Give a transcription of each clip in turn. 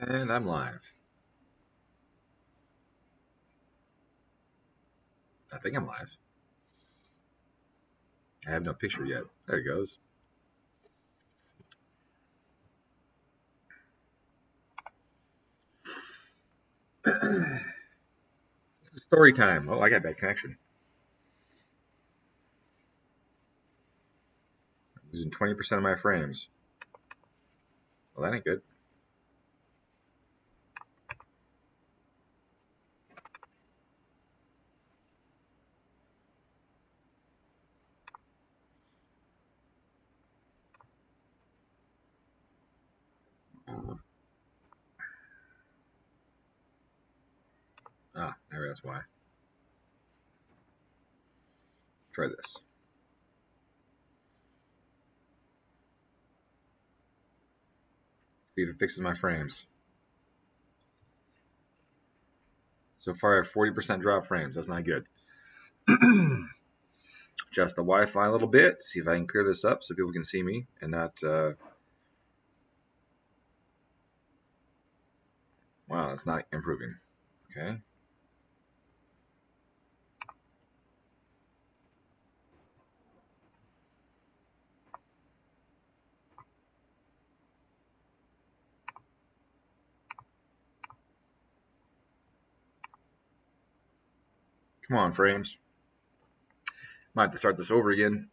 And I'm live. I think I'm live. I have no picture yet. There it goes. Story time. Oh, I got bad connection. I'm using 20% of my frames. Well, that ain't good. Ah, maybe that's why. Try this. See if it fixes my frames. So far, I have 40% drop frames. That's not good. Adjust the Wi-Fi a little bit. See if I can clear this up so people can see me and not. Wow, it's not improving. Okay. Come on, frames. Might have to start this over again.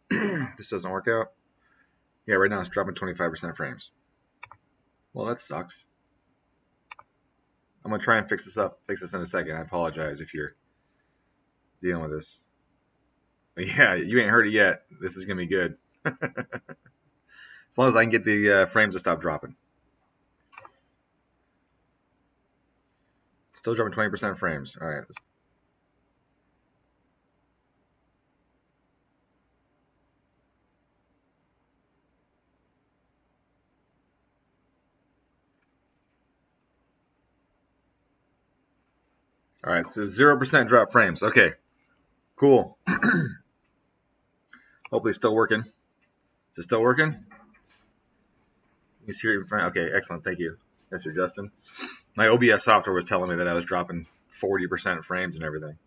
This doesn't work out. Yeah, right now it's dropping 25% frames. Well, that sucks. I'm gonna try and fix this in a second. I apologize if you're dealing with this. But yeah, you ain't heard it yet. This is gonna be good. As long as I can get the frames to stop dropping. Still dropping 20% frames. All right. All right, so 0% drop frames. Okay, cool. Hopefully it's still working. Is it still working? You see your frame? Okay, excellent. Thank you. Yes, sir, Justin. My OBS software was telling me that I was dropping 40% frames and everything.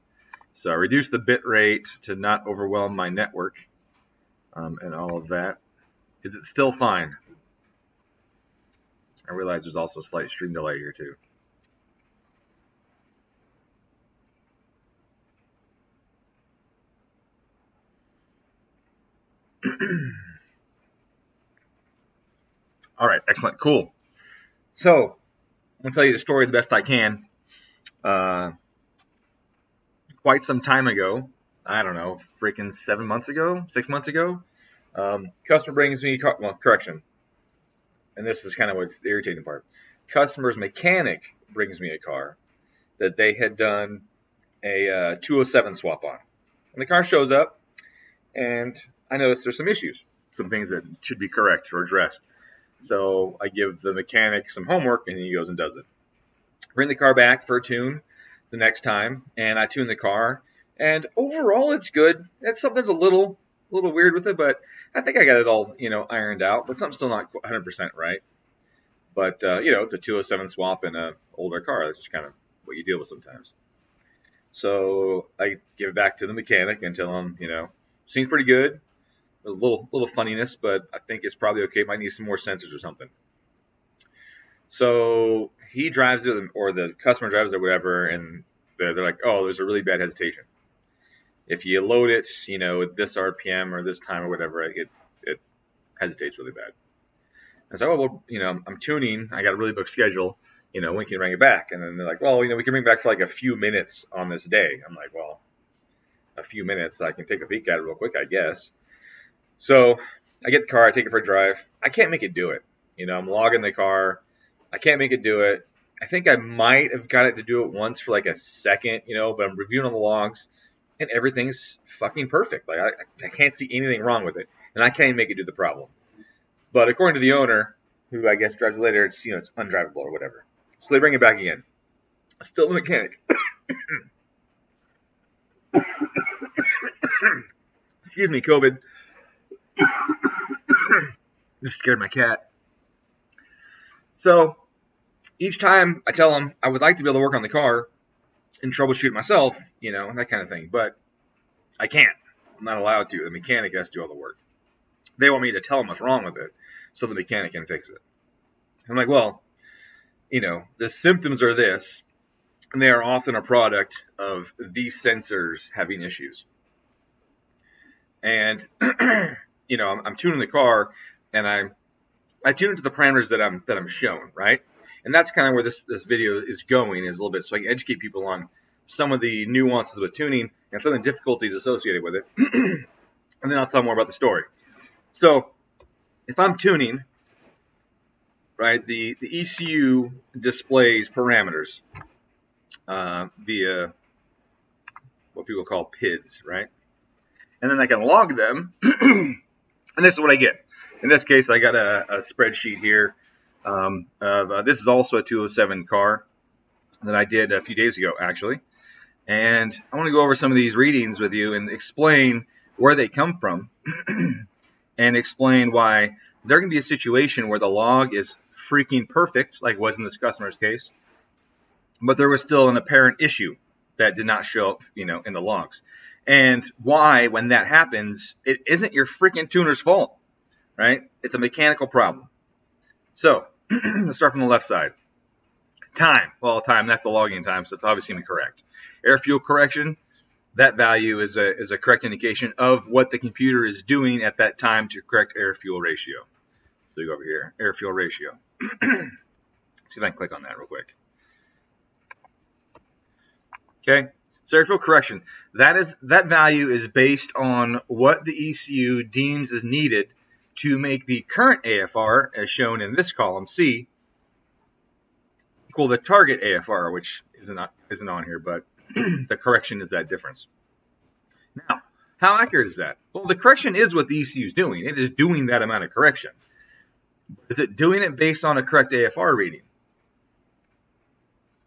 So I reduced the bit rate to not overwhelm my network and all of that. Is it still fine? I realize there's also a slight stream delay here too. All right, excellent, cool. So I'm gonna tell you the story the best I can. Quite some time ago, I don't know, freaking 7 months ago, 6 months ago, customer brings me correction, and this is kind of what's the irritating part. Customer's mechanic brings me a car that they had done a 207 swap on, and the car shows up, and I notice there's some issues, some things that should be correct or addressed. So I give the mechanic some homework, and he goes and does it. Bring the car back for a tune the next time, and I tune the car, and overall it's good. It's something's a little weird with it, but I think I got it all ironed out. But something's still not 100% right. But it's a 207 swap in an older car. That's just kind of what you deal with sometimes. So I give it back to the mechanic and tell him, seems pretty good. There's a little funniness, but I think it's probably okay. Might need some more sensors or something. So he drives it, or the customer drives it, or whatever, and they're like, "Oh, there's a really bad hesitation. If you load it, at this RPM or this time or whatever, it hesitates really bad." I said, "Oh, well, I'm tuning. I got a really booked schedule. When can you bring it back?" And then they're like, "Well, we can bring it back for like a few minutes on this day." I'm like, "Well, a few minutes, I can take a peek at it real quick, I guess." So I get the car, I take it for a drive. I can't make it do it. I'm logging the car. I can't make it do it. I think I might have got it to do it once for like a second, but I'm reviewing all the logs, and everything's fucking perfect. Like I can't see anything wrong with it, and I can't even make it do the problem. But according to the owner, who I guess drives it later, it's it's undrivable or whatever. So they bring it back again. Still the mechanic. Excuse me, COVID. Just scared my cat. So each time I tell them I would like to be able to work on the car and troubleshoot myself, that kind of thing. But I can't. I'm not allowed to. The mechanic has to do all the work. They want me to tell them what's wrong with it so the mechanic can fix it. I'm like, well, the symptoms are this, and they are often a product of these sensors having issues. And, I'm tuning the car, and I tune it to the parameters that I'm shown, right? And that's kind of where this video is going, is a little bit, so I can educate people on some of the nuances with tuning and some of the difficulties associated with it. And then I'll tell more about the story. So if I'm tuning, right, the ECU displays parameters via what people call PIDs, right? And then I can log them, and this is what I get. In this case, I got a spreadsheet here. This is also a 207 car that I did a few days ago, actually. And I want to go over some of these readings with you and explain where they come from and explain why there can be a situation where the log is freaking perfect, like was in this customer's case, but there was still an apparent issue that did not show up, in the logs. And why, when that happens, it isn't your freaking tuner's fault, right? It's a mechanical problem. So let's start from the left side. Time. Well, time, that's the logging time, so it's obviously correct. Air fuel correction, that value is a correct indication of what the computer is doing at that time to correct air fuel ratio. So you go over here, air fuel ratio. See if I can click on that real quick. Okay, so air fuel correction, that value is based on what the ECU deems is needed to make the current AFR, as shown in this column C, equal the target AFR, which isn't on here, but the correction is that difference. Now, how accurate is that? Well, the correction is what the ECU is doing. It is doing that amount of correction. Is it doing it based on a correct AFR reading?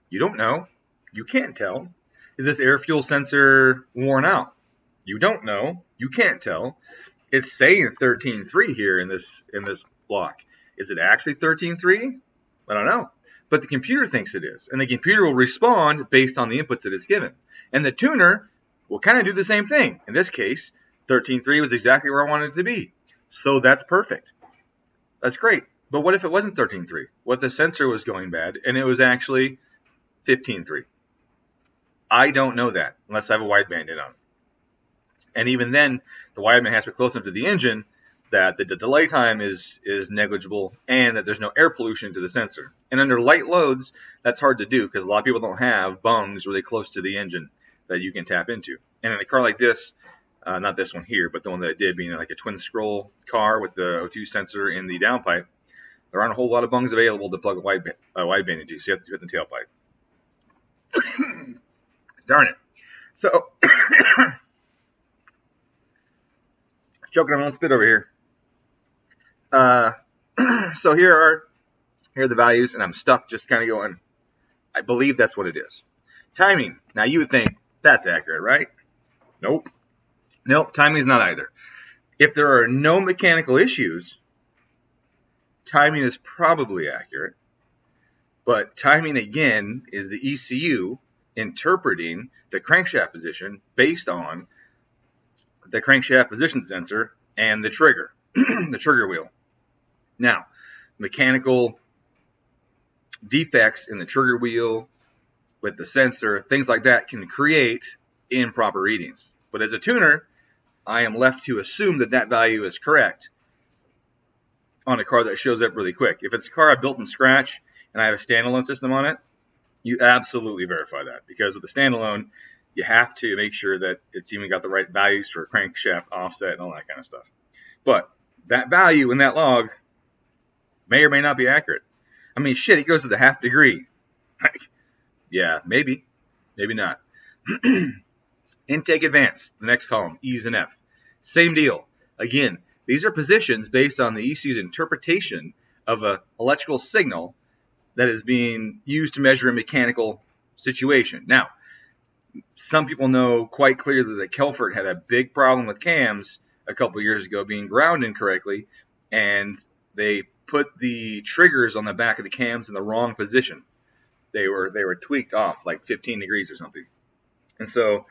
You don't know. You can't tell. Is this air fuel sensor worn out? You don't know. You can't tell. It's saying 13.3 here in this block. Is it actually 13.3? I don't know. But the computer thinks it is. And the computer will respond based on the inputs that it's given. And the tuner will kind of do the same thing. In this case, 13.3 was exactly where I wanted it to be. So that's perfect. That's great. But what if it wasn't 13.3? What if the sensor was going bad and it was actually 15.3? I don't know that unless I have a wideband in on it. And even then, the wideband has to be close enough to the engine that the delay time is negligible and that there's no air pollution to the sensor. And under light loads, that's hard to do because a lot of people don't have bungs really close to the engine that you can tap into. And in a car like this, not this one here, but the one that I did, being like a twin scroll car with the O2 sensor in the downpipe, there aren't a whole lot of bungs available to plug a wideband into, so you have to do it in the tailpipe. Darn it. So, choking on my own spit over here. So here are the values, and I'm stuck just kind of going, I believe that's what it is. Timing. Now you would think that's accurate, right? Nope. Timing is not either. If there are no mechanical issues, timing is probably accurate. But timing, again, is the ECU interpreting the crankshaft position based on the crankshaft position sensor and the trigger, the trigger wheel. Now, mechanical defects in the trigger wheel with the sensor, things like that can create improper readings. But as a tuner, I am left to assume that that value is correct on a car that shows up really quick. If it's a car I built from scratch and I have a standalone system on it, you absolutely verify that, because with the standalone, you have to make sure that it's even got the right values for crankshaft offset and all that kind of stuff. But that value in that log may or may not be accurate. I mean, shit, it goes to the half degree. Yeah, maybe not. Intake advance, the next column, E's and F. Same deal. Again, these are positions based on the ECU's interpretation of an electrical signal that is being used to measure a mechanical situation. Now, some people know quite clearly that Kelfort had a big problem with cams a couple years ago being ground incorrectly, and they put the triggers on the back of the cams in the wrong position. They were tweaked off like 15 degrees or something. And so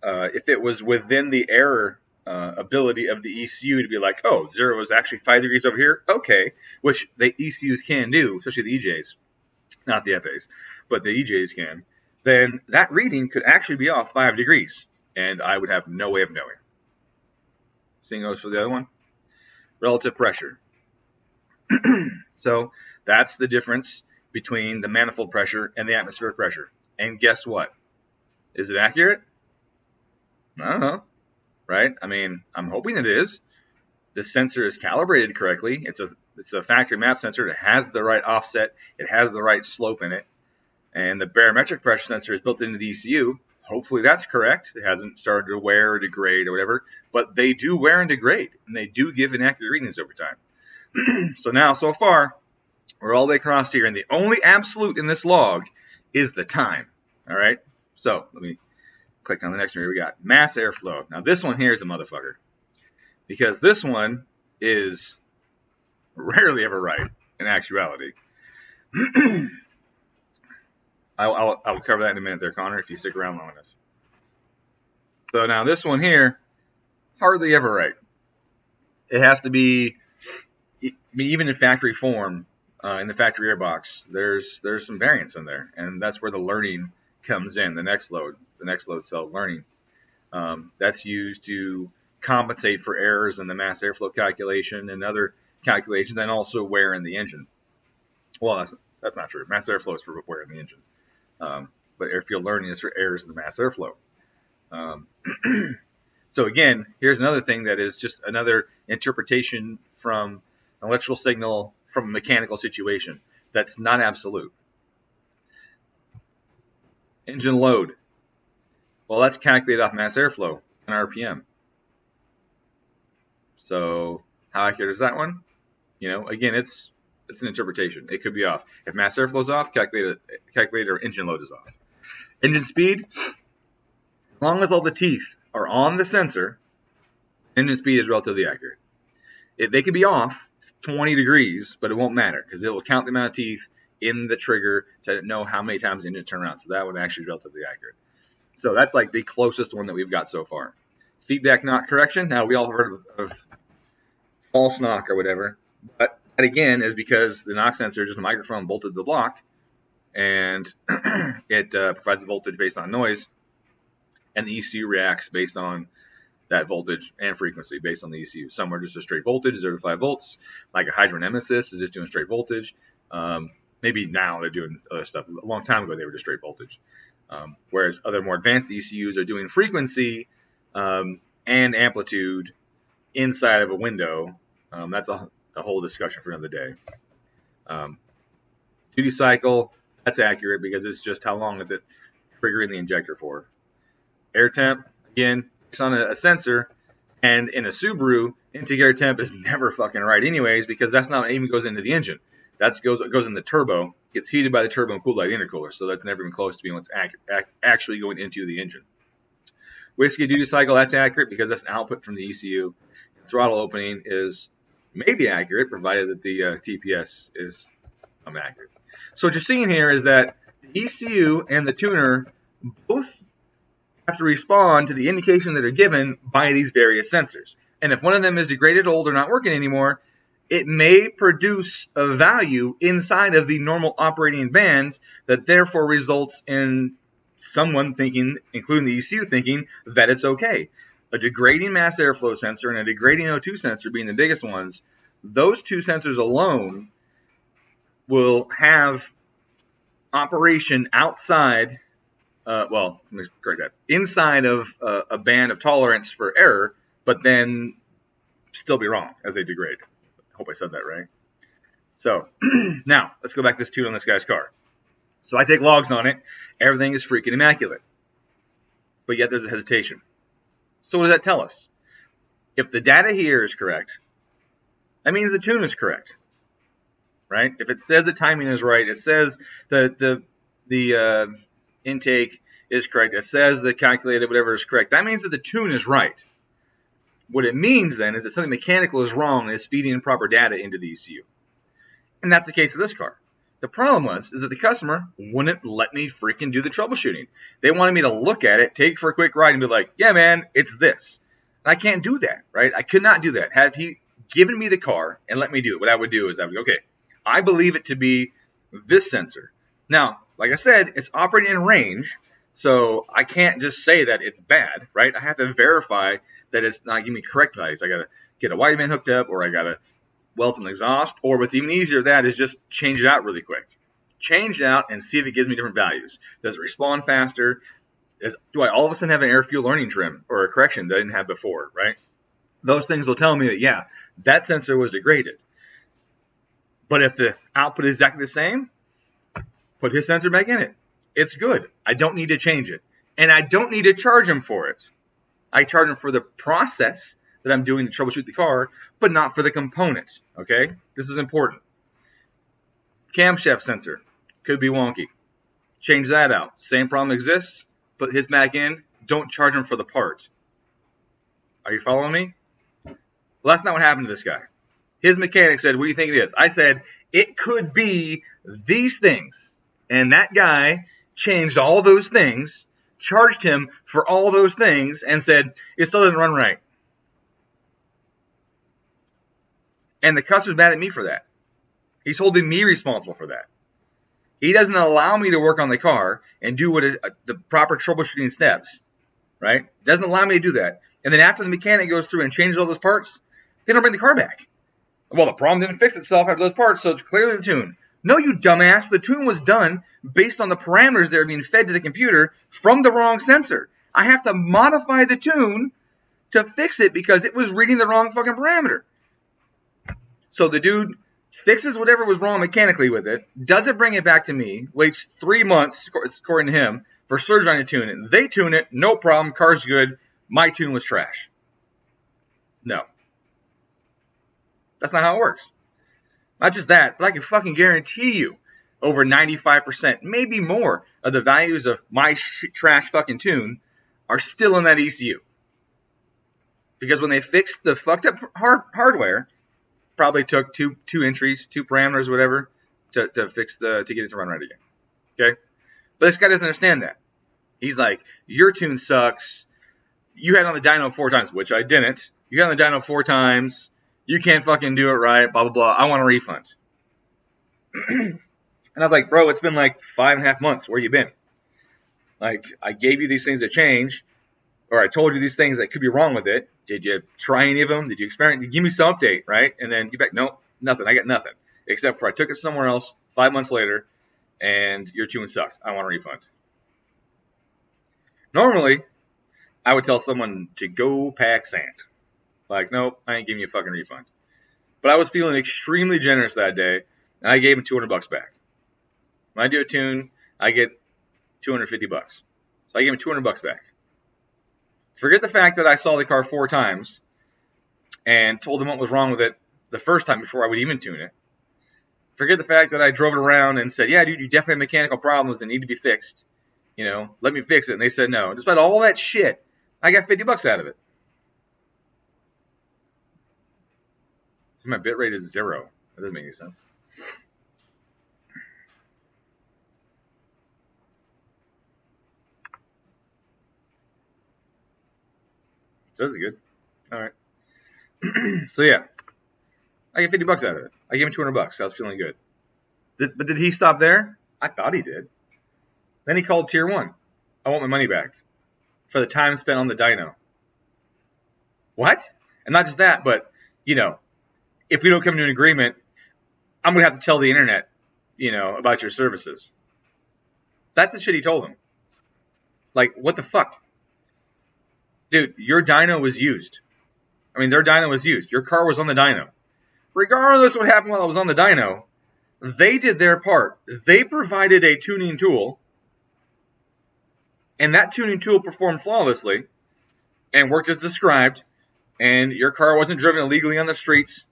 if it was within the error ability of the ECU to be like, oh, 0 is actually 5 degrees over here, okay, which the ECUs can do, especially the EJs, not the FAs, but the EJs can, then that reading could actually be off 5 degrees, and I would have no way of knowing. Same goes for the other one. Relative pressure. So that's the difference between the manifold pressure and the atmospheric pressure. And guess what? Is it accurate? I don't know, right? I mean, I'm hoping it is. The sensor is calibrated correctly. It's a factory map sensor. It has the right offset. It has the right slope in it. And the barometric pressure sensor is built into the ECU. Hopefully that's correct. It hasn't started to wear or degrade or whatever. But they do wear and degrade, and they do give inaccurate readings over time. So now, so far, we're all the way across here, and the only absolute in this log is the time. All right? So let me click on the next one here. We got mass airflow. Now this one here is a motherfucker, because this one is rarely ever right in actuality. I'll cover that in a minute there, Connor, if you stick around long enough. So now this one here, hardly ever right. It has to be, even in factory form, in the factory airbox, there's some variance in there, and that's where the learning comes in, the next load cell learning. That's used to compensate for errors in the mass airflow calculation and other calculations, and also wear in the engine. Well, that's not true. Mass airflow is for wear in the engine. But airfield learning is for errors in the mass airflow. So again, here's another thing that is just another interpretation from an electrical signal from a mechanical situation. That's not absolute. Engine load. Well, that's calculated off mass airflow and RPM. So how accurate is that one? You know, again, it's an interpretation. It could be off. If mass airflow is off, calculate or engine load is off. Engine speed, as long as all the teeth are on the sensor, engine speed is relatively accurate. They could be off 20 degrees, but it won't matter because it will count the amount of teeth in the trigger to know how many times the engine turns around. So that one actually is relatively accurate. So that's like the closest one that we've got so far. Feedback knock correction. Now, we all heard of false knock or whatever, but that again is because the knock sensor is just a microphone bolted to the block, and it provides the voltage based on noise, and the ECU reacts based on that voltage and frequency based on the ECU. Some are just a straight voltage, 0 to 5 volts, like a Hydro Nemesis is just doing straight voltage. Maybe now they're doing other stuff. A long time ago, they were just straight voltage. Whereas other more advanced ECUs are doing frequency and amplitude inside of a window. That's a whole discussion for another day. Duty cycle, that's accurate because it's just how long is it triggering the injector for. Air temp, again, it's on a sensor, and in a Subaru, intake air temp is never fucking right anyways because that's not even goes into the engine. That goes in the turbo, gets heated by the turbo and cooled by the intercooler, so that's never even close to being what's actually going into the engine. Whiskey duty cycle, that's accurate because that's an output from the ECU. Throttle opening is maybe accurate, provided that the TPS is accurate. So what you're seeing here is that the ECU and the tuner both have to respond to the indication that are given by these various sensors. And if one of them is degraded, old, or not working anymore, it may produce a value inside of the normal operating band that therefore results in someone thinking, including the ECU thinking, that it's okay. A degrading mass airflow sensor and a degrading O2 sensor being the biggest ones, those two sensors alone will have operation outside, well, let me correct that, inside of a band of tolerance for error, but then still be wrong as they degrade. I hope I said that right. So now let's go back to this tune on this guy's car. So I take logs on it. Everything is freaking immaculate. But yet there's a hesitation. So what does that tell us? If the data here is correct, that means the tune is correct. Right? If it says the timing is right, it says the intake is correct, it says the calculated whatever is correct, that means that the tune is right. What it means then is that something mechanical is wrong and is feeding improper data into the ECU. And that's the case of this car. The problem is that the customer wouldn't let me freaking do the troubleshooting. They wanted me to look at it, take it for a quick ride, and be like, yeah, man, it's this. And I can't do that, right? I could not do that. Had he given me the car and let me do it, what I would do is I would go, okay, I believe it to be this sensor. Now, like I said, it's operating in range, so I can't just say that it's bad, right? I have to verify that it's not giving me correct values. I got to get a wideband hooked up, or I got to weld some exhaust, or what's even easier than that is just change it out really quick. Change it out and see if it gives me different values. Does it respond faster? Do I all of a sudden have an air fuel learning trim or a correction that I didn't have before, right? Those things will tell me that, yeah, that sensor was degraded. But if the output is exactly the same, put his sensor back in it. It's good. I don't need to change it. And I don't need to charge him for it. I charge him for the process that I'm doing to troubleshoot the car, but not for the components, okay? This is important. Camshaft sensor could be wonky. Change that out. Same problem exists. Put his back in. Don't charge him for the part. Are you following me? Well, that's not what happened to this guy. His mechanic said, what do you think it is? I said, it could be these things. And that guy changed all those things, charged him for all those things, and said, it still doesn't run right. And the customer's mad at me for that. He's holding me responsible for that. He doesn't allow me to work on the car and do the proper troubleshooting steps, right? Doesn't allow me to do that. And then after the mechanic goes through and changes all those parts, they don't bring the car back. Well, the problem didn't fix itself after those parts, so it's clearly the tune. No, you dumbass. The tune was done based on the parameters that are being fed to the computer from the wrong sensor. I have to modify the tune to fix it because it was reading the wrong fucking parameter. So the dude fixes whatever was wrong mechanically with it, doesn't bring it back to me, waits 3 months, according to him, for Surgeon to tune it. They tune it, no problem, car's good. My tune was trash. No. That's not how it works. Not just that, but I can fucking guarantee you over 95%, maybe more, of the values of my trash fucking tune are still in that ECU. Because when they fixed the fucked up hardware, probably took two entries, 2 parameters, whatever, to get it to run right again. Okay? But this guy doesn't understand that. He's like, your tune sucks. You had it on the dyno 4 times, which I didn't. You had it on the dyno 4 times. You can't fucking do it right, blah, blah, blah. I want a refund. And I was like, bro, it's been like 5.5 months. Where you been? Like, I gave you these things to change, or I told you these things that could be wrong with it. Did you try any of them? Did you experiment? Give me some update, right? And then get back, nope, nothing. I got nothing. Except for I took it somewhere else 5 months later, and your tune sucked. I want a refund. Normally, I would tell someone to go pack sand. Like, nope, I ain't giving you a fucking refund. But I was feeling extremely generous that day, and I gave him $200 back. When I do a tune, I get $250. So I gave him $200 back. Forget the fact that I saw the car 4 times and told him what was wrong with it the first time before I would even tune it. Forget the fact that I drove it around and said, yeah, dude, you definitely have mechanical problems that need to be fixed. You know, let me fix it. And they said no. Despite all that shit, I got $50 out of it. So my bit rate is 0. That doesn't make any sense. So this is good. All right. So yeah, I get $50 out of it. I gave him $200. I was feeling good. But did he stop there? I thought he did. Then he called Tier 1. I want my money back for the time spent on the dyno. What? And not just that, but, you know, if we don't come to an agreement, I'm going to have to tell the internet, you know, about your services. That's the shit he told him. Like, what the fuck? Dude, your dyno was used. I mean, their dyno was used. Your car was on the dyno. Regardless of what happened while I was on the dyno, they did their part. They provided a tuning tool, and that tuning tool performed flawlessly and worked as described, and your car wasn't driven illegally on the streets.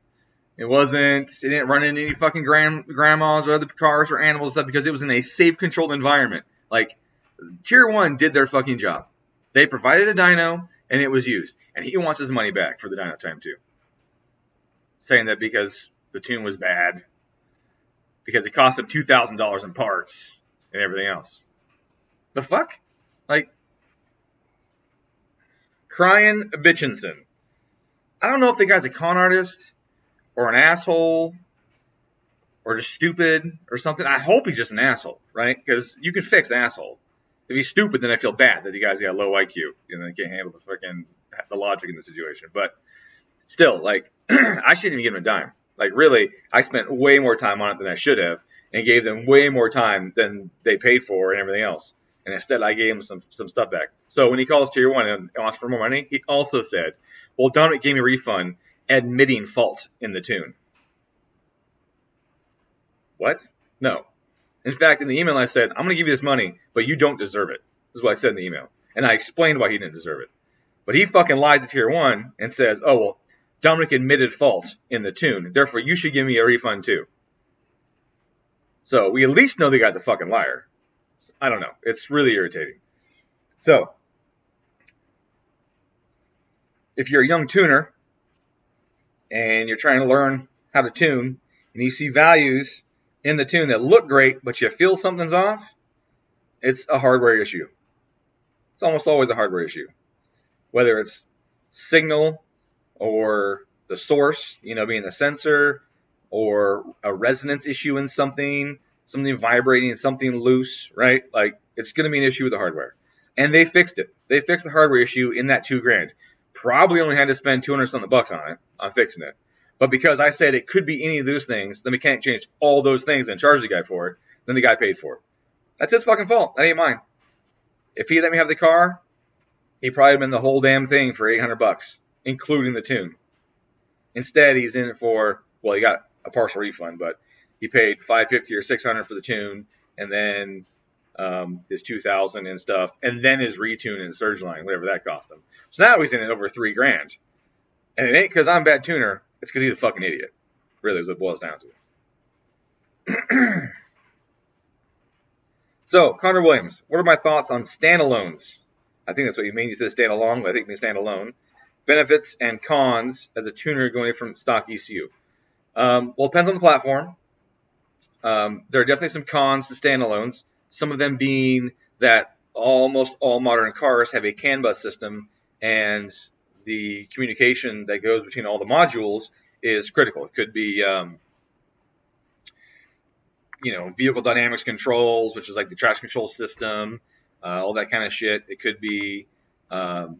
It didn't run into any fucking grandmas or other cars or animals and stuff because it was in a safe, controlled environment. Like, Tier 1 did their fucking job. They provided a dyno, and it was used. And he wants his money back for the dyno time, too. Saying that because the tune was bad. because it cost him $2,000 in parts and everything else. The fuck? Like, Cryan Bitchainson. I don't know if the guy's a con artist or an asshole or just stupid or something. I hope he's just an asshole, right? Because you can fix asshole. If he's stupid, then I feel bad that the guy's got low IQ. You know, he can't handle the logic in the situation. But still, like, I shouldn't even give him a dime. Like, really, I spent way more time on it than I should have, and gave them way more time than they paid for and everything else. And instead, I gave him some stuff back. So when he calls Tier 1 and wants for more money, he also said, well, Dominic gave me a refund admitting fault in the tune. What? No. In fact, in the email I said, I'm going to give you this money, but you don't deserve it. This is what I said in the email. And I explained why he didn't deserve it. But he fucking lies to Tier 1 and says, oh, well, Dominic admitted fault in the tune. Therefore, you should give me a refund too. So we at least know the guy's a fucking liar. I don't know. It's really irritating. So, if you're a young tuner and you're trying to learn how to tune and you see values in the tune that look great, but you feel something's off, it's a hardware issue. It's almost always a hardware issue. Whether it's signal or the source, you know, being the sensor, or a resonance issue in something vibrating, something loose, right? Like, it's going to be an issue with the hardware. And they fixed it. They fixed the hardware issue in that $2,000. Probably only had to spend 200 something bucks on it, on fixing it. But because I said it could be any of those things, the mechanic changed all those things and charged the guy for it, then the guy paid for it. That's his fucking fault. That ain't mine. If he let me have the car, he probably been the whole damn thing for 800 bucks, including the tune. Instead, he's in it for, well, he got a partial refund, but he paid $550 or $600 for the tune, and then his $2,000 and stuff, and then his retune and surge line, whatever that cost him. So now he's in it over $3,000, and it ain't because I'm a bad tuner. It's because he's a fucking idiot. Really, is what it boils down to. So, Connor Williams, what are my thoughts on standalones? I think that's what you mean. You said standalone, but I think you mean standalone. Benefits and cons as a tuner going from stock ECU. Well, it depends on the platform. There are definitely some cons to standalones. Some of them being that almost all modern cars have a CAN bus system, and the communication that goes between all the modules is critical. It could be, vehicle dynamics controls, which is like the traction control system, all that kind of shit. It could be the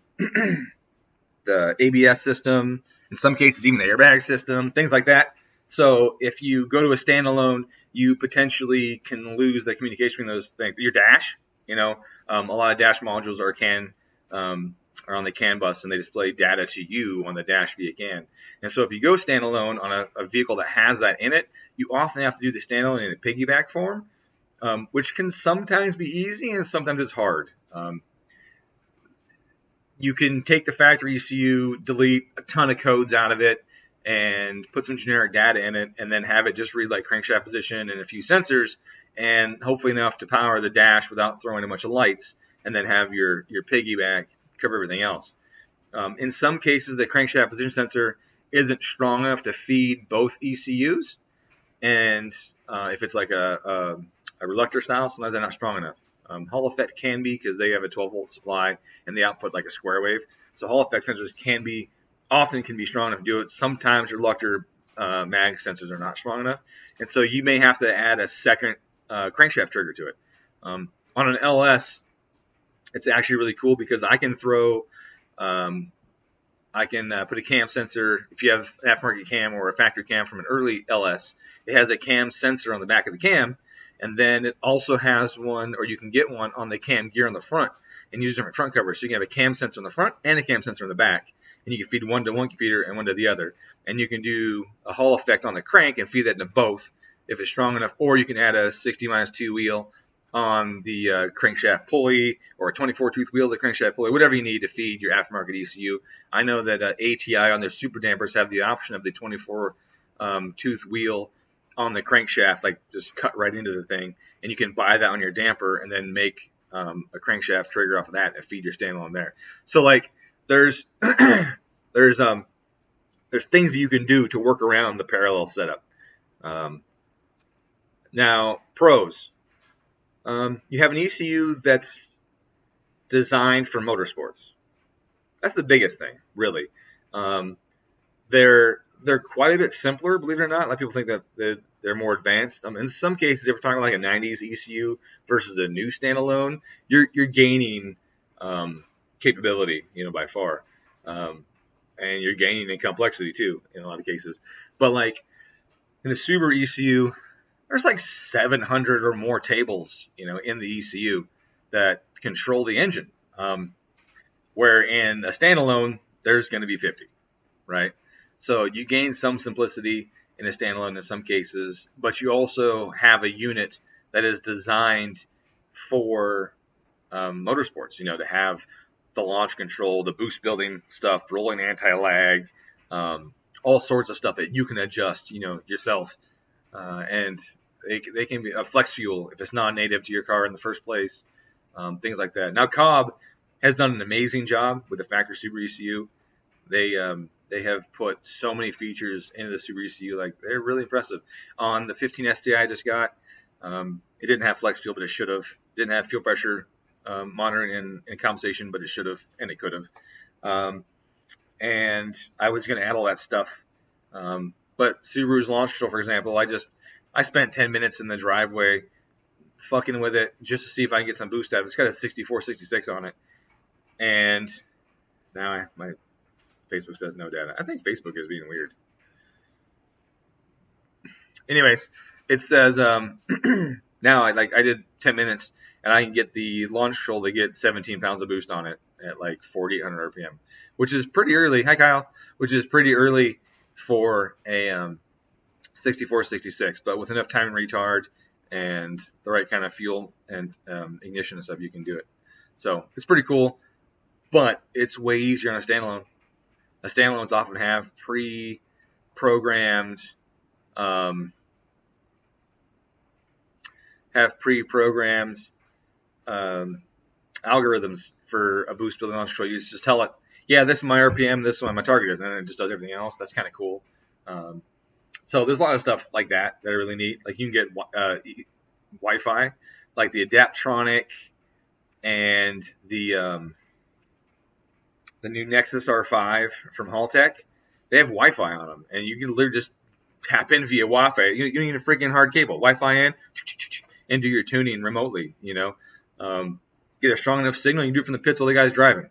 ABS system, in some cases even the airbag system, things like that. So if you go to a standalone, you potentially can lose the communication between those things. Your dash, a lot of dash modules are on the CAN bus, and they display data to you on the dash via CAN. And so if you go standalone on a vehicle that has that in it, you often have to do the standalone in a piggyback form, which can sometimes be easy and sometimes it's hard. You can take the factory ECU, delete a ton of codes out of it, and put some generic data in it, and then have it just read like crankshaft position and a few sensors, and hopefully enough to power the dash without throwing a bunch of lights, and then have your piggyback cover everything else. In some cases, the crankshaft position sensor isn't strong enough to feed both ECUs, and if it's like a reluctor style, sometimes they're not strong enough. Hall effect can be, because they have a 12-volt supply and they output like a square wave. So Hall effect sensors often can be strong enough to do it. Sometimes reluctor mag sensors are not strong enough, and so you may have to add a second crankshaft trigger to it. On an LS, it's actually really cool because I can throw, put a cam sensor. If you have an aftermarket cam or a factory cam from an early LS, it has a cam sensor on the back of the cam, and then it also has one, or you can get one on the cam gear on the front and use different front covers. So you can have a cam sensor on the front and a cam sensor on the back, and you can feed one to one computer and one to the other. And you can do a Hall effect on the crank and feed that into both if it's strong enough, or you can add a 60-2 wheel on the crankshaft pulley, or a 24-tooth wheel to the crankshaft pulley, whatever you need to feed your aftermarket ECU. I know that ATI on their super dampers have the option of the 24-tooth wheel on the crankshaft, like just cut right into the thing, and you can buy that on your damper and then make a crankshaft trigger off of that and feed your standalone there. So like there's there's things that you can do to work around the parallel setup. Now, pros. You have an ECU that's designed for motorsports. That's the biggest thing, really. Um, they're quite a bit simpler, believe it or not. A lot of people think that they're more advanced. In some cases, if we're talking like a '90s ECU versus a new standalone, you're gaining capability, by far, and you're gaining in complexity too in a lot of cases. But like in the Subaru ECU, there's like 700 or more tables, in the ECU that control the engine. Where in a standalone, there's going to be 50, right? So you gain some simplicity in a standalone in some cases, but you also have a unit that is designed for motorsports, to have the launch control, the boost building stuff, rolling anti-lag, all sorts of stuff that you can adjust, yourself. And they can be a flex fuel if it's not native to your car in the first place, things like that. Now, Cobb has done an amazing job with the factory Subaru ECU. They have put so many features into the Subaru ECU, like they're really impressive. On the 15 STI I just got, it didn't have flex fuel, but it should have. Didn't have fuel pressure monitoring and compensation, but it should have, and it could have. And I was going to add all that stuff, but Subaru's launch control, for example, I spent 10 minutes in the driveway fucking with it just to see if I can get some boost out of it. It's got a 64, 66 on it. And now my Facebook says no data. I think Facebook is being weird. Anyways, it says now I did 10 minutes and I can get the launch control to get 17 pounds of boost on it at like 4,800 RPM, which is pretty early. Hi, Kyle. Which is pretty early for a 64, 66, but with enough time and retard and the right kind of fuel and ignition and stuff, you can do it. So it's pretty cool, but it's way easier on a standalone. Standalones often have pre-programmed algorithms for a boost building launch control. You just tell it, yeah, this is my RPM, this is what my target is, and then it just does everything else. That's kind of cool. So there's a lot of stuff like that are really neat. Like you can get Wi-Fi, like the Adaptronic and the new Nexus R5 from Haltech. They have Wi-Fi on them, and you can literally just tap in via Wi-Fi. You don't need a freaking hard cable. Wi-Fi in, and do your tuning remotely. Get a strong enough signal, you can do it from the pits while the guy's driving.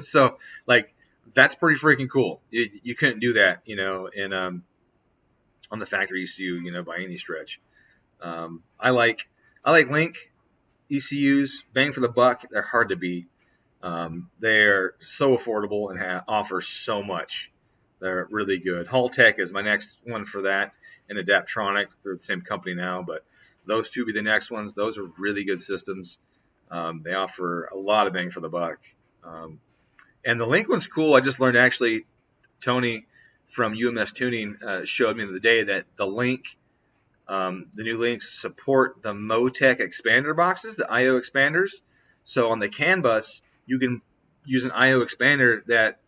So, like, that's pretty freaking cool. You couldn't do that, in on the factory ECU, by any stretch. I like Link ECUs, bang for the buck. They're hard to beat. They're so affordable and offer so much. They're really good. Haltech is my next one for that, and Adaptronic. They're the same company now, but those two be the next ones. Those are really good systems. They offer a lot of bang for the buck. And the Link one's cool. I just learned actually, Tony from UMS Tuning showed me the other day that the Link, the new Links support the Motec expander boxes, the I/O expanders. So on the CAN bus, you can use an I/O expander that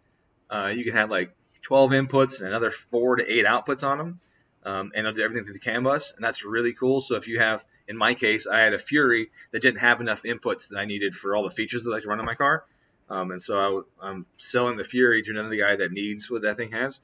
you can have like 12 inputs and another 4 to 8 outputs on them, and it'll do everything through the CAN bus, and that's really cool. So if you have, in my case, I had a Fury that didn't have enough inputs that I needed for all the features that I like to run on my car, and so I'm selling the Fury to another guy that needs what that thing has.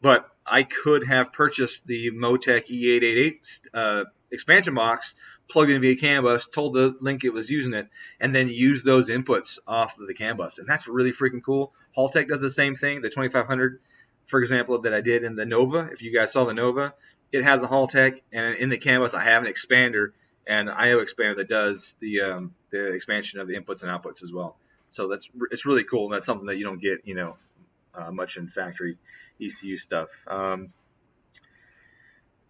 But I could have purchased the Motec E888 expansion box, plugged in via CAN bus, told the Link it was using it, and then use those inputs off of the CAN bus. And that's really freaking cool. Haltech does the same thing. The 2500, for example, that I did in the Nova, if you guys saw the Nova, it has a Haltech, and in the CAN bus I have an expander, and an I/O expander that does the expansion of the inputs and outputs as well. So it's really cool, and that's something that you don't get, much in factory ECU stuff.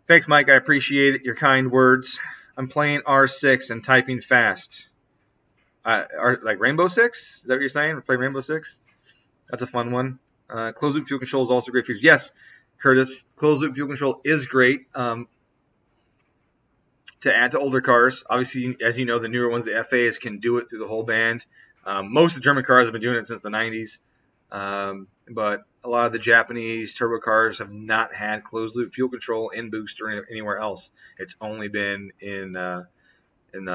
Thanks, Mike. I appreciate it. Your kind words. I'm playing R6 and typing fast. Like Rainbow Six? Is that what you're saying? We're playing Rainbow Six? That's a fun one. Closed loop fuel control is also great feature. Yes, Curtis, closed loop fuel control is great to add to older cars. Obviously, as you know, the newer ones, the FAs can do it through the whole band. Most of the German cars have been doing it since the 90s. But a lot of the Japanese turbo cars have not had closed loop fuel control in boost or anywhere else. It's only been in the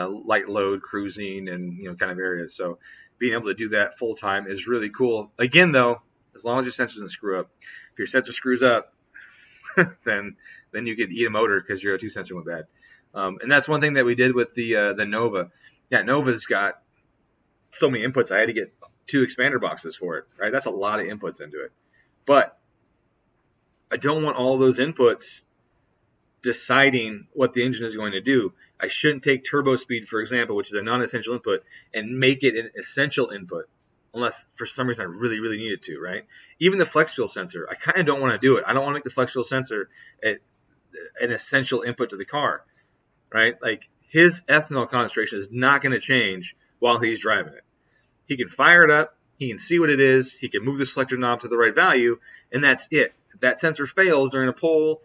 light load cruising and kind of areas. So being able to do that full time is really cool. Again, though, as long as your sensor doesn't screw up. If your sensor screws up, then you could eat a motor because your O2 sensor went bad. And that's one thing that we did with the Nova. Yeah, Nova's got so many inputs. I had to get 2 expander boxes for it. Right, that's a lot of inputs into it. But I don't want all those inputs deciding what the engine is going to do. I shouldn't take turbo speed, for example, which is a non-essential input, and make it an essential input, unless for some reason I really, really need it to, right? Even the flex fuel sensor, I kind of don't want to do it. I don't want to make the flex fuel sensor an essential input to the car, right? Like, his ethanol concentration is not going to change while he's driving it. He can fire it up, he can see what it is, he can move the selector knob to the right value, and that's it. If that sensor fails during a pull,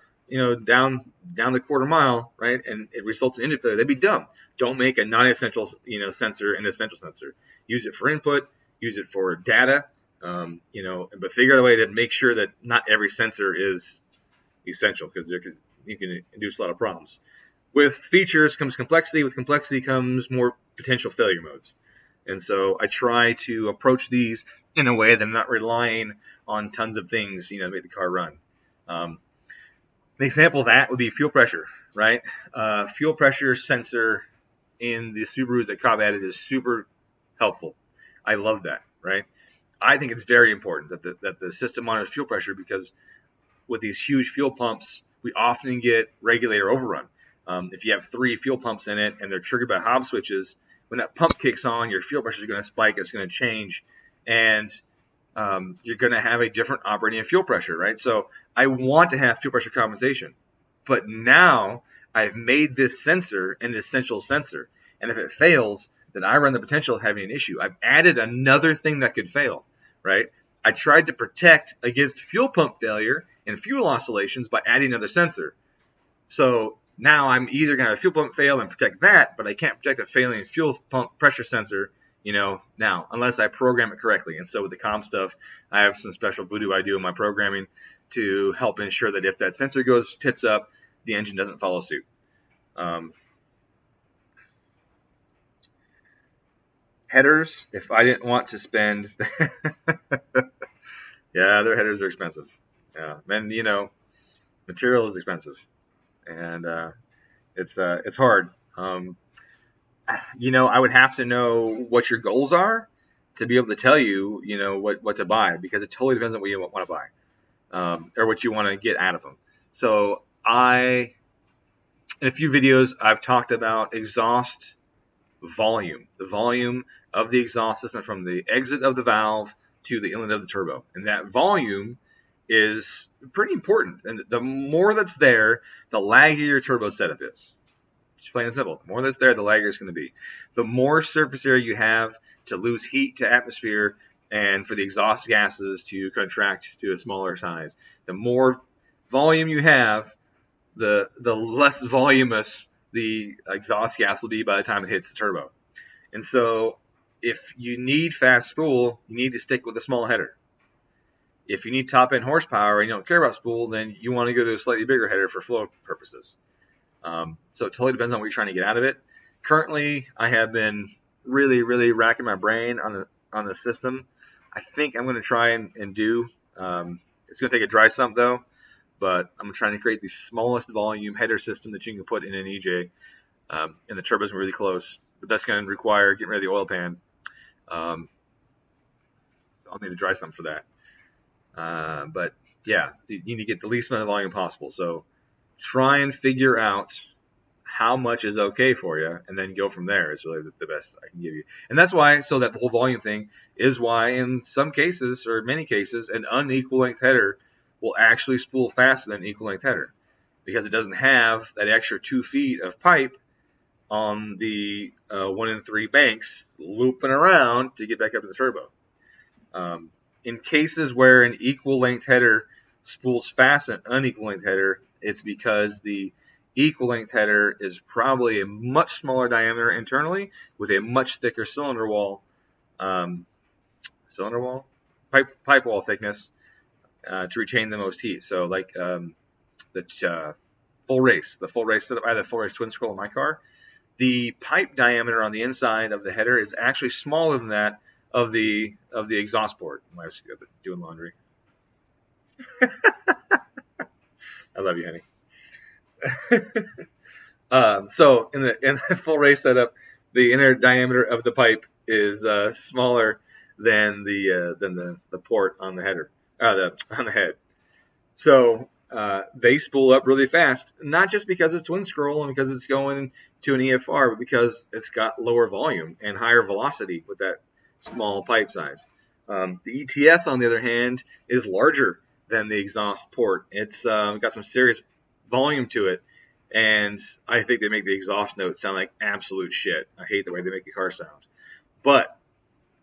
down the quarter mile, right, and it results in engine failure, they'd be dumb. Don't make a non-essential, sensor an essential sensor. Use it for input, use it for data, but figure out a way to make sure that not every sensor is essential, because you can induce a lot of problems. With features comes complexity. With complexity comes more potential failure modes. And so I try to approach these in a way that I'm not relying on tons of things, to make the car run. An example of that would be fuel pressure, right? Fuel pressure sensor in the Subarus that Cobb added is super helpful. I love that, right? I think it's very important that the system monitors fuel pressure, because with these huge fuel pumps, we often get regulator overrun. If you have 3 fuel pumps in it and they're triggered by Hobbs switches, when that pump kicks on, your fuel pressure is going to spike, it's going to change, and you're going to have a different operating and fuel pressure, right? So I want to have fuel pressure compensation, but now I've made this sensor an essential sensor, and if it fails, then I run the potential of having an issue. I've added another thing that could fail, right? I tried to protect against fuel pump failure and fuel oscillations by adding another sensor. So now I'm either going to have a fuel pump fail and protect that, but I can't protect a failing fuel pump pressure sensor, now, unless I program it correctly. And so with the COM stuff, I have some special voodoo I do in my programming to help ensure that if that sensor goes tits up, the engine doesn't follow suit. Headers, if I didn't want to spend, yeah, their headers are expensive. Yeah, and material is expensive, and it's hard. I would have to know what your goals are to be able to tell you, what to buy, because it totally depends on what you want to buy, or what you want to get out of them. So in a few videos, I've talked about exhaust volume, the volume of the exhaust system from the exit of the valve to the inlet of the turbo. And that volume is pretty important. And the more that's there, the laggier your turbo setup is. Just plain and simple. The more that's there, the laggier it's going to be. The more surface area you have to lose heat to atmosphere and for the exhaust gases to contract to a smaller size, the more volume you have, the less voluminous the exhaust gas will be by the time it hits the turbo. And so if you need fast spool, you need to stick with a small header. If you need top end horsepower and you don't care about spool, then you want to go to a slightly bigger header for flow purposes. So it totally depends on what you're trying to get out of it. Currently, I have been really, really racking my brain on the system. I think I'm going to try and do. It's going to take a dry sump though, but I'm trying to create the smallest volume header system that you can put in an EJ. And the turbo's really close, but that's going to require getting rid of the oil pan. So I'll need a dry sump for that. But yeah, you need to get the least amount of volume possible. So try and figure out how much is okay for you, and then go from there. Is really the best I can give you. And that's why, so that whole volume thing is why in some cases, or many cases, an unequal length header will actually spool faster than an equal length header, because it doesn't have that extra 2 feet of pipe on the 1 in 3 banks looping around to get back up to the turbo. In cases where an equal length header spools fast an unequal length header, it's because the equal length header is probably a much smaller diameter internally with a much thicker cylinder wall. pipe wall thickness to retain the most heat. So like the full race setup, I have the full race twin scroll in my car. The pipe diameter on the inside of the header is actually smaller than that of the exhaust port. My wife's doing laundry. I love you, honey. So in the full race setup, the inner diameter of the pipe is smaller than the port on the header, on the head. So they spool up really fast, not just because it's twin scroll and because it's going to an EFR, but because it's got lower volume and higher velocity with that small pipe size. The ETS, on the other hand, is larger than the exhaust port. It's got some serious volume to it, and I think they make the exhaust note sound like absolute shit. I hate the way they make the car sound, but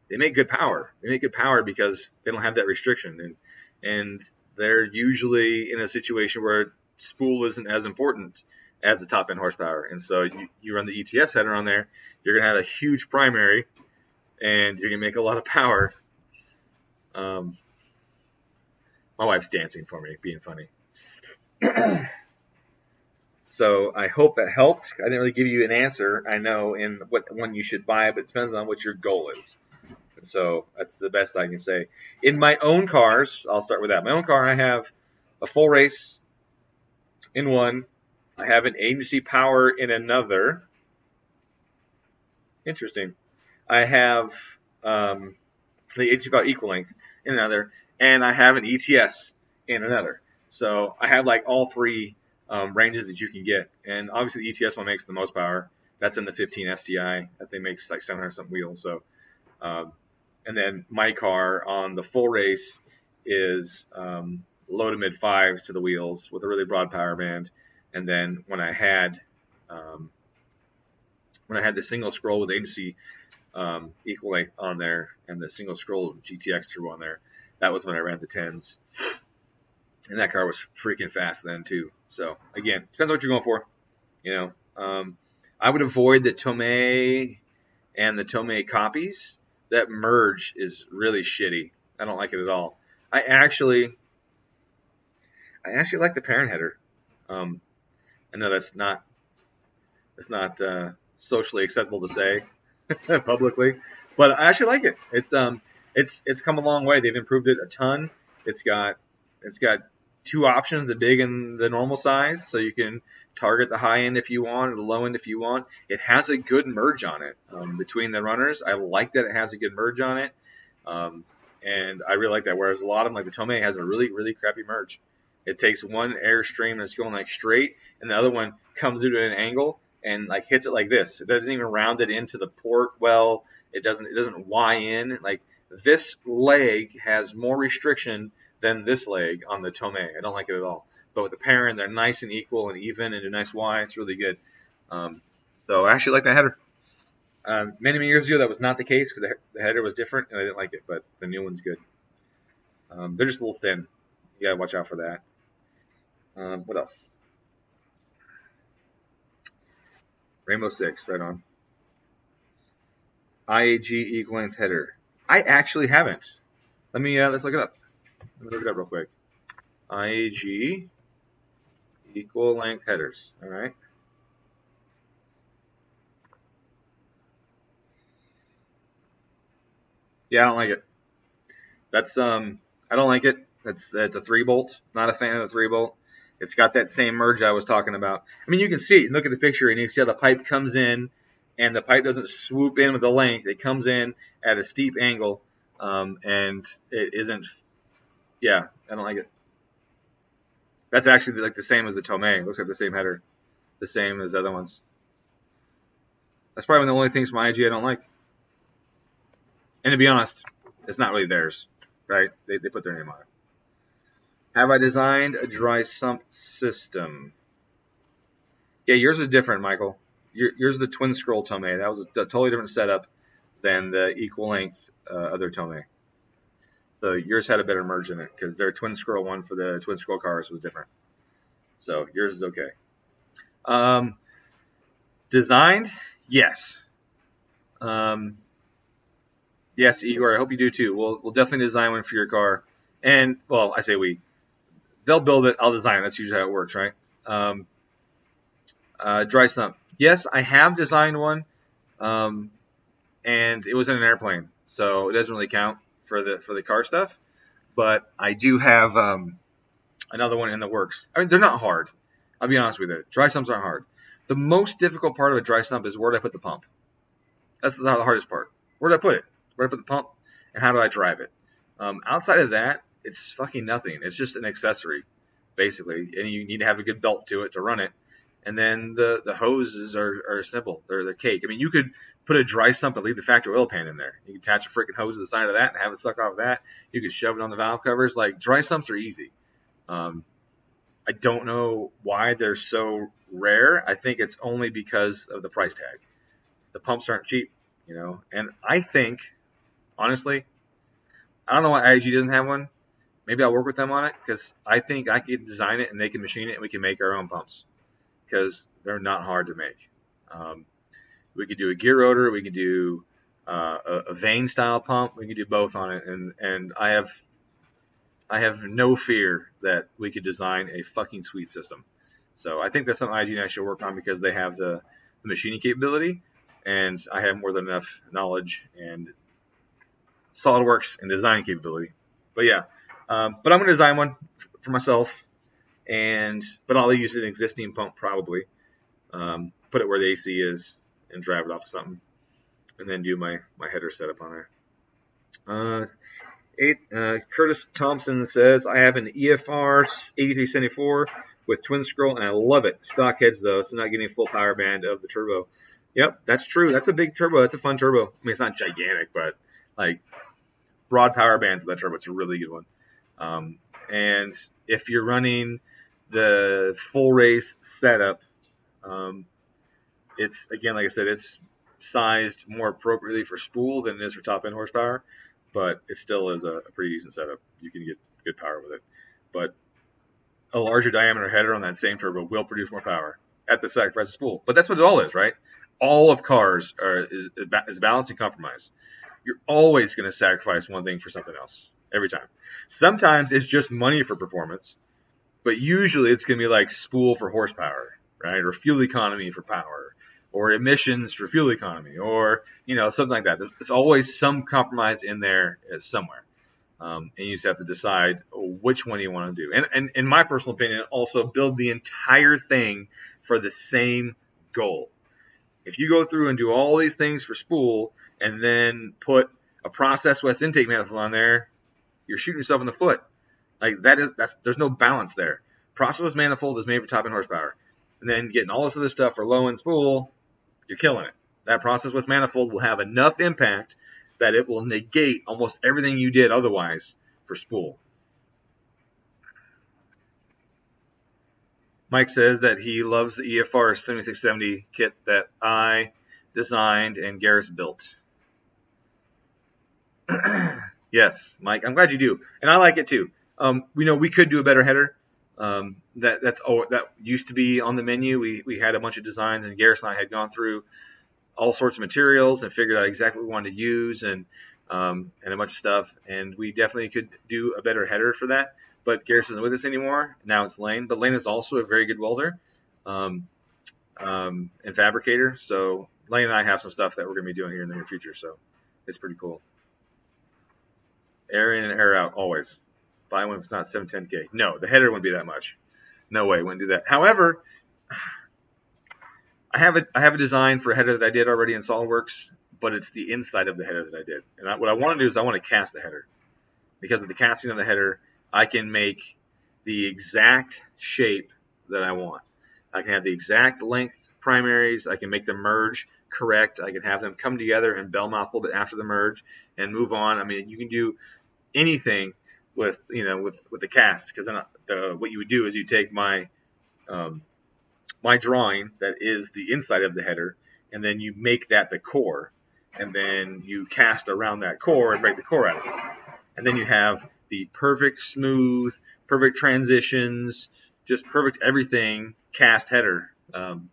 they make good power. They make good power because they don't have that restriction, and they're usually in a situation where spool isn't as important as the top end horsepower. And so you run the ETS header on there, you're going to have a huge primary, and you're going to make a lot of power. My wife's dancing for me, being funny. So I hope that helped. I didn't really give you an answer, I know, in what one you should buy, but it depends on what your goal is. So that's the best I can say. In my own cars, I'll start with that. My own car, I have a full race in one. I have an agency power in another. Interesting. I have the agency power equal length in another, and I have an ETS in another. So I have like all three ranges that you can get, and obviously the ETS one makes the most power. That's in the 15 STI. That thing makes like 700 something wheels. So. And then my car on the full race is low to mid fives to the wheels with a really broad power band. And then when I had the single scroll with agency equal length on there and the single scroll GTX turbo on there, that was when I ran the 10s. And that car was freaking fast then too. So again, depends on what you're going for. You know, I would avoid the Tomei and the Tomei copies. That merge is really shitty. I don't like it at all. I actually like the parent header. I know that's not socially acceptable to say publicly, but I actually like it. It's come a long way. They've improved it a ton. It's got two options, the big and the normal size, so you can target the high end if you want or the low end if you want. It has a good merge on it between the runners. I like that it has a good merge on it, and I really like that, whereas a lot of them, like the Tomei, has a really, really crappy merge. It takes one airstream that's going like straight, and the other one comes into an angle and like hits it like this. It doesn't even round it into the port well. It doesn't Y in. Like, this leg has more restriction than this leg on the Tomei. I don't like it at all. But with the parent, they're nice and equal and even and a nice Y. It's really good. So I actually like that header. Many years ago, that was not the case because the header was different and I didn't like it. But the new one's good. They're just a little thin. You gotta watch out for that. What else? Rainbow Six, right on. IAG equal length header. I actually haven't. Let's look it up. Let me look it up real quick. IAG equal length headers. All right. Yeah, I don't like it. I don't like it. It's a 3-bolt. Not a fan of the 3-bolt. It's got that same merge I was talking about. I mean, you can see it. Look at the picture, and you see how the pipe comes in, and the pipe doesn't swoop in with the length. It comes in at a steep angle, and it isn't. Yeah, I don't like it. That's actually like the same as the Tomei. It looks like the same header, the same as the other ones. That's probably one of the only things from IAG I don't like. And to be honest, it's not really theirs, right? They put their name on it. Have I designed a dry sump system? Yeah, yours is different, Michael. Yours is the twin scroll Tomei. That was a totally different setup than the equal length other Tomei. So yours had a better merge in it because their twin scroll one for the twin scroll cars was different. So yours is okay. Designed? Yes. Yeah, Yes, Igor, I hope you do too. We'll definitely design one for your car. And, well, I say we. They'll build it, I'll design it. That's usually how it works, right? Dry sump. Yes, I have designed one, and it was in an airplane, so it doesn't really count for the car stuff. But I do have another one in the works. I mean, they're not hard. I'll be honest with you. Dry sumps aren't hard. The most difficult part of a dry sump is where do I put the pump? That's the hardest part. Where do I put it? Where do I put the pump? And how do I drive it? Outside of that, it's fucking nothing. It's just an accessory, basically. And you need to have a good belt to it to run it. And then the hoses are simple. They're cake. I mean, you could put a dry sump and leave the factory oil pan in there. You can attach a freaking hose to the side of that and have it suck off that. You could shove it on the valve covers. Like, dry sumps are easy. I don't know why they're so rare. I think it's only because of the price tag. The pumps aren't cheap, you know. And I think, honestly, I don't know why IG doesn't have one. Maybe I'll work with them on it because I think I could design it and they can machine it and we can make our own pumps because they're not hard to make. We could do a gear rotor. We could do a vane style pump. We could do both on it. And I have no fear that we could design a fucking sweet system. So I think that's something IG and I should work on because they have the machining capability. And I have more than enough knowledge and SolidWorks and design capability. But yeah, but I'm going to design one for myself, but I'll use an existing pump probably, put it where the AC is and drive it off of something, and then do my header setup on there. Curtis Thompson says, I have an EFR 8374 with twin scroll, and I love it. Stock heads, though, so not getting full power band of the turbo. Yep, that's true. That's a big turbo. That's a fun turbo. I mean, it's not gigantic, but like broad power bands of that turbo. It's a really good one. And if you're running the full race setup, it's, again, like I said, it's sized more appropriately for spool than it is for top end horsepower, but it still is a pretty decent setup. You can get good power with it. But a larger diameter header on that same turbo will produce more power at the sacrifice of spool. But that's what it all is, right? All of cars is balance and compromise. You're always going to sacrifice one thing for something else every time. Sometimes it's just money for performance, but usually it's going to be like spool for horsepower, right? Or fuel economy for power, or emissions for fuel economy, or, you know, something like that. There's always some compromise in there somewhere. And you just have to decide which one you want to do. And in my personal opinion, also build the entire thing for the same goal. If you go through and do all these things for spool and then put a process West intake manifold on there, you're shooting yourself in the foot. Like there's no balance there. Process West manifold is made for top end horsepower. And then getting all this other stuff for low end spool, you're killing it. That process West manifold will have enough impact that it will negate almost everything you did otherwise for spool. Mike says that he loves the EFR 7670 kit that I designed and Garris built. Yes, Mike, I'm glad you do. And I like it too. We could do a better header. That used to be on the menu. We had a bunch of designs, and Garris and I had gone through all sorts of materials and figured out exactly what we wanted to use and a bunch of stuff. And we definitely could do a better header for that. But Garris isn't with us anymore. Now it's Lane. But Lane is also a very good welder and fabricator. So Lane and I have some stuff that we're going to be doing here in the near future. So it's pretty cool. Air in and air out always. Buy one if it's not 710K. No, the header wouldn't be that much. No way, wouldn't do that. However, I have a design for a header that I did already in SolidWorks, but it's the inside of the header that I did. And what I want to do is I want to cast the header. Because of the casting of the header, I can make the exact shape that I want. I can have the exact length primaries. I can make them merge correct. I can have them come together and bell mouth a little bit after the merge and move on. I mean, you can do anything with the cast, because then what you would do is you take my drawing that is the inside of the header, and then you make that the core, and then you cast around that core and break the core out of it. And then you have the perfect smooth, perfect transitions, just perfect everything cast header. And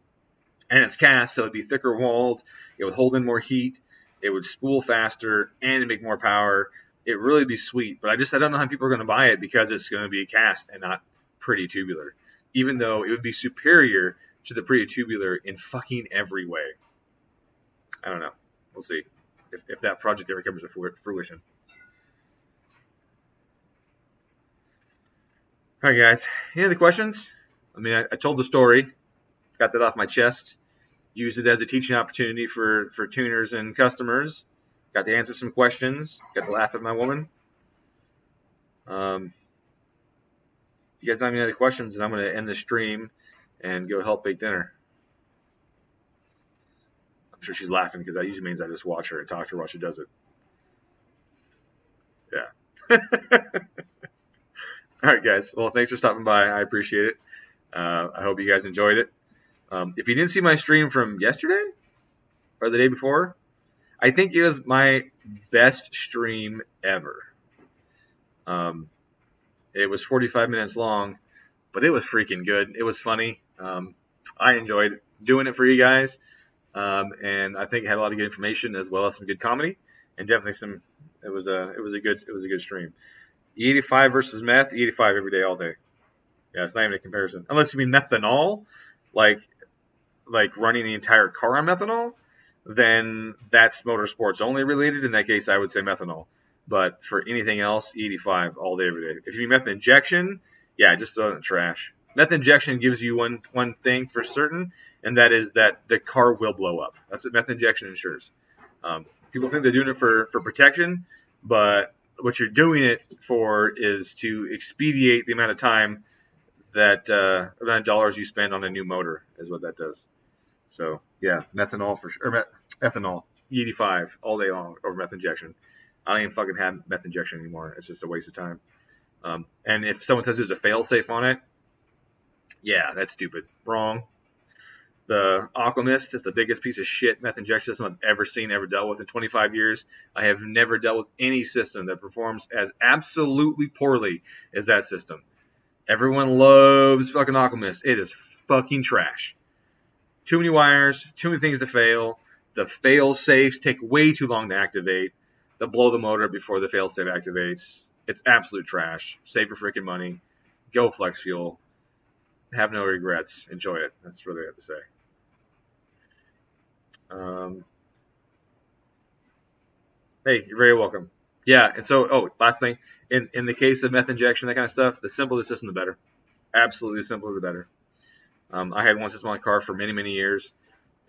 it's cast, so it'd be thicker walled. It would hold in more heat. It would spool faster and make more power. It'd really be sweet. But I don't know how people are going to buy it because it's going to be cast and not pretty tubular. Even though it would be superior to the pretty tubular in fucking every way. I don't know. We'll see if that project ever comes to fruition. All right, guys. Any other questions? I mean, I told the story, got that off my chest, used it as a teaching opportunity for tuners and customers. Got to answer some questions. Got to laugh at my woman. You guys have any other questions, and I'm going to end the stream and go help bake dinner. I'm sure she's laughing because that usually means I just watch her and talk to her while she does it. Yeah. All right, guys. Well, thanks for stopping by. I appreciate it. I hope you guys enjoyed it. If you didn't see my stream from yesterday or the day before, I think it was my best stream ever. It was 45 minutes long, but it was freaking good. It was funny. I enjoyed doing it for you guys, and I think it had a lot of good information as well as some good comedy, and definitely some. It was a good stream. E85 versus meth. E85 every day, all day. Yeah, it's not even a comparison. Unless you mean methanol, like running the entire car on methanol, then that's motorsports only related. In that case, I would say methanol. But for anything else, E85 all day, every day. If you mean meth injection, yeah, just throw it in the trash. Meth injection gives you one thing for certain, and that is that the car will blow up. That's what meth injection ensures. People think they're doing it for protection, but what you're doing it for is to expedite the amount of time that amount of dollars you spend on a new motor is what that does. So yeah, methanol for sure, or ethanol, E85 all day long over meth injection. I don't even fucking have meth injection anymore. It's just a waste of time. And if someone says there's a fail-safe on it, yeah, that's stupid. Wrong. The Aquamist is the biggest piece of shit meth injection system I've ever seen, ever dealt with in 25 years. I have never dealt with any system that performs as absolutely poorly as that system. Everyone loves fucking Aquamist. It is fucking trash. Too many wires, too many things to fail. The fail-safes take way too long to activate. They'll blow the motor before the fail-safe activates. It's absolute trash. Save your freaking money. Go flex fuel. Have no regrets. Enjoy it. That's what I have to say. Hey, you're very welcome. Yeah, and so, last thing. In the case of meth injection, that kind of stuff, the simpler the system, the better. Absolutely, the simpler the better. I had one system on my car for many, many years,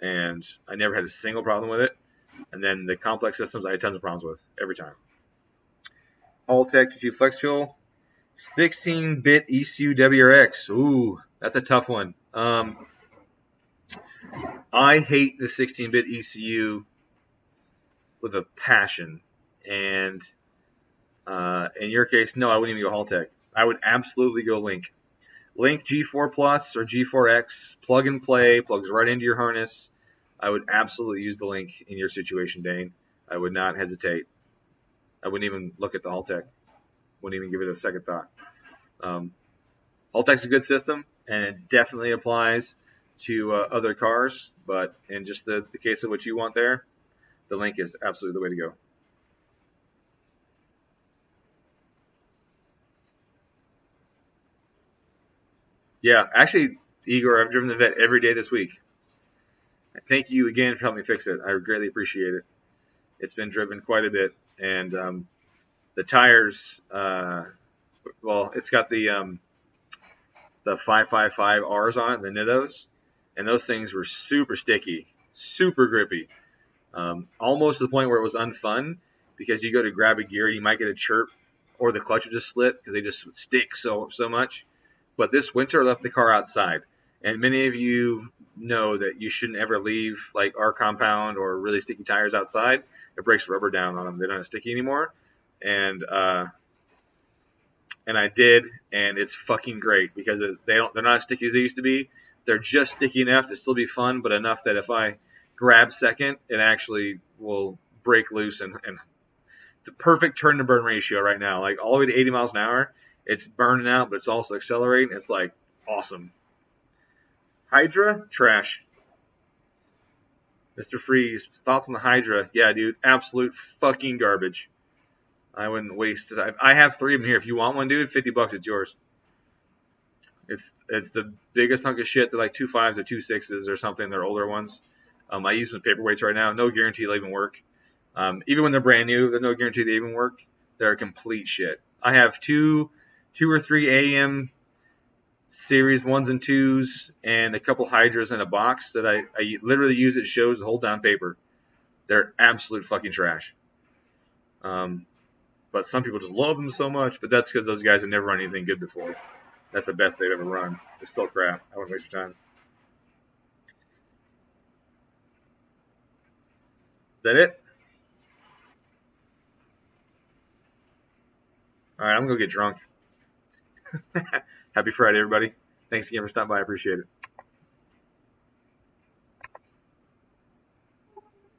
and I never had a single problem with it. And then the complex systems, I had tons of problems with every time. Alltech GT Flex Fuel, 16-bit ECU WRX. Ooh, that's a tough one. I hate the 16-bit ECU with a passion, and in your case, no, I wouldn't even go Alltech. I would absolutely go Link. Link G4 Plus or G4X, plug and play, plugs right into your harness. I would absolutely use the Link in your situation, Dane. I would not hesitate. I wouldn't even look at the Alltech. Wouldn't even give it a second thought. Alltech's a good system, and it definitely applies to other cars, but in just the case of what you want there, the Link is absolutely the way to go. Yeah, actually, Igor, I've driven the Vet every day this week. Thank you again for helping me fix it. I greatly appreciate it. It's been driven quite a bit, and the tires, it's got the 555Rs on it, the Nittos, and those things were super sticky, super grippy, almost to the point where it was unfun because you go to grab a gear, you might get a chirp, or the clutch would just slip because they just stick so much. But this winter, I left the car outside, and many of you know that you shouldn't ever leave like our compound or really sticky tires outside. It breaks rubber down on them. They're not sticky anymore, and I did, and it's fucking great because they're not as sticky as they used to be. They're just sticky enough to still be fun, but enough that if I grab second, it actually will break loose and the perfect turn to burn ratio right now, like all the way to 80 miles an hour. It's burning out, but it's also accelerating. It's like awesome. Hydra, trash. Mr. Freeze, thoughts on the Hydra? Yeah, dude, absolute fucking garbage. I wouldn't waste it. I have 3 of them here. If you want one, dude, $50, it's yours. It's the biggest hunk of shit. They're like 2.5s or 2.6s or something. They're older ones. I use them with paperweights right now. No guarantee they'll even work. Even when they're brand new, there's no guarantee they even work. They're complete shit. I have two or three AM series 1s and 2s and a couple Hydras in a box that I literally use as shows to hold down paper. They're absolute fucking trash. But some people just love them so much. But that's because those guys have never run anything good before. That's the best they've ever run. It's still crap. I wouldn't waste your time. Is that it? All right, I'm going to go get drunk. Happy Friday, everybody. Thanks again for stopping by. I appreciate it.